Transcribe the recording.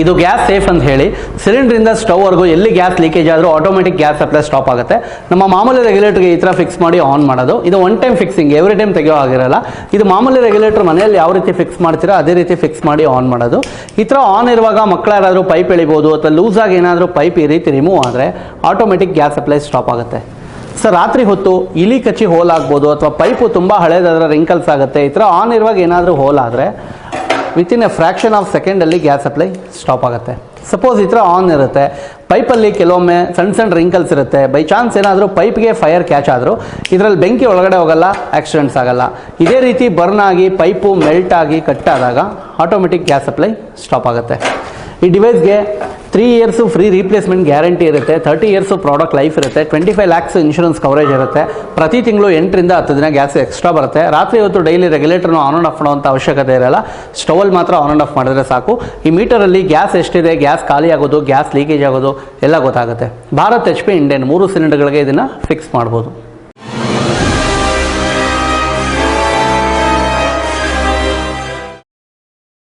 ಇದು gas safe ಅಂತ ಹೇಳಿ ಸಿಲಿಂಡ್ರಿಂದ ಸ್ಟವ್ವರೆಗೂ ಎಲ್ಲಿ ಗ್ಯಾಸ್ ಲೀಕೇಜ್ ಆದರೂ ಆಟೋಮೆಟಿಕ್ ಗ್ಯಾಸ್ ಸಪ್ಲೈ ಸ್ಟಾಪ್ ಆಗುತ್ತೆ. ನಮ್ಮ ಮಾಮೂಲಿ ರೆಗ್ಯುಲೇಟರ್ಗೆ ಈ ಥರ ಫಿಕ್ಸ್ ಮಾಡಿ ಆನ್ ಮಾಡೋದು. ಇದು one time fixing, every time ತೆಗೆಯೋ ಆಗಿರಲ್ಲ. ಇದು ಮಾಮೂಲಿ ರೆಗ್ಯುಲೇಟರ್ ಮನೆಯಲ್ಲಿ ಯಾವ ರೀತಿ ಫಿಕ್ಸ್ ಮಾಡ್ತೀರಾ ಅದೇ ರೀತಿ ಫಿಕ್ಸ್ ಮಾಡಿ ಆನ್ ಮಾಡೋದು. ಈ ಥರ ಆನ್ ಇರುವಾಗ ಮಕ್ಕಳು ಯಾರಾದರೂ ಪೈಪ್ ಎಳಿಬೋದು ಅಥವಾ ಲೂಸಾಗಿ ಏನಾದರೂ ಪೈಪ್ ಈ ರೀತಿ ರಿಮೂವ್ ಆದರೆ ಆಟೋಮೆಟಿಕ್ ಗ್ಯಾಸ್ ಸಪ್ಲೈ ಸ್ಟಾಪ್ ಆಗುತ್ತೆ. ಸರ್ ರಾತ್ರಿ ಹೊತ್ತು ಇಲಿ ಕಚ್ಚಿ ಹೋಲ್ ಆಗ್ಬೋದು ಅಥವಾ ಪೈಪು ತುಂಬ ಹಳೇದಾದ್ರೆ ರಿಂಕಲ್ಸ್ ಆಗುತ್ತೆ. ಈ ಥರ ಆನ್ ಇರುವಾಗ ಏನಾದರೂ ಹೋಲ್ ಆದರೆ ವಿತಿನ್ ಎ ಫ್ರ್ಯಾಕ್ಷನ್ ಆಫ್ ಸೆಕೆಂಡಲ್ಲಿ ಗ್ಯಾಸ್ ಸಪ್ಲೈ ಸ್ಟಾಪ್ ಆಗುತ್ತೆ. ಸಪೋಸ್ ಈ ಥರ ಆನ್ ಇರುತ್ತೆ, ಪೈಪಲ್ಲಿ ಕೆಲವೊಮ್ಮೆ ಸಣ್ಣ ಸಣ್ಣ ರಿಂಕಲ್ಸ್ ಇರುತ್ತೆ, ಬೈ ಚಾನ್ಸ್ ಏನಾದರೂ ಪೈಪ್ಗೆ ಫೈರ್ ಕ್ಯಾಚ್ ಆದರೂ ಇದರಲ್ಲಿ ಬೆಂಕಿ ಒಳಗಡೆ ಹೋಗಲ್ಲ, ಆಕ್ಸಿಡೆಂಟ್ಸ್ ಆಗಲ್ಲ. ಇದೇ ರೀತಿ ಬರ್ನ್ ಆಗಿ ಪೈಪು ಮೆಲ್ಟ್ ಆಗಿ ಕಟ್ಟಾದಾಗ ಆಟೋಮೆಟಿಕ್ ಗ್ಯಾಸ್ ಸಪ್ಲೈ ಸ್ಟಾಪ್ ಆಗುತ್ತೆ. ಈ ಡಿವೈಸ್ಗೆ 3 ಇಯರ್ಸು ಫ್ರೀ ರೀಪ್ಲೇಸ್ಮೆಂಟ್ ಗ್ಯಾರಂಟಿ ಇರುತ್ತೆ, 30 ಇಯರ್ಸು ಪ್ರಾಡಕ್ಟ್ ಲೈಫ್ ಇರುತ್ತೆ, 25 lakhs ಇನ್ಶೂರೆನ್ಸ್ ಕವರೇಜ್ ಇರುತ್ತೆ. ಪ್ರತಿ ತಿಂಗಳು 8 ರಿಂದ 10 ದಿನ ಗ್ಯಾಸ್ ಎಕ್ಸ್ಟ್ರಾ ಬರುತ್ತೆ. ರಾತ್ರಿ ಹೊತ್ತು ಡೈಲಿ ರೆಗ್ಯುಲೇಟರ್ನ ಆನ್ ಆ್ಯಂಡ್ ಆಫ್ ಮಾಡೋಂಥ ಅವಶ್ಯಕತೆ ಇರಲ್ಲ, ಸ್ಟವಲ್ಲಿ ಮಾತ್ರ ಆನ್ ಆ್ಯಂಡ್ ಆಫ್ ಮಾಡಿದ್ರೆ ಸಾಕು. ಈ ಮೀಟರಲ್ಲಿ ಗ್ಯಾಸ್ ಎಷ್ಟಿದೆ, ಗ್ಯಾಸ್ ಖಾಲಿ ಆಗೋದು, ಗ್ಯಾಸ್ ಲೀಕೇಜ್ ಆಗೋದು ಎಲ್ಲ ಗೊತ್ತಾಗುತ್ತೆ. ಭಾರತ್ HP ಇಂಡಿಯನ್ 3 ಸಿಲಿಂಡರ್ಗಳಿಗೆ ಇದನ್ನು ಫಿಕ್ಸ್ ಮಾಡ್ಬೋದು.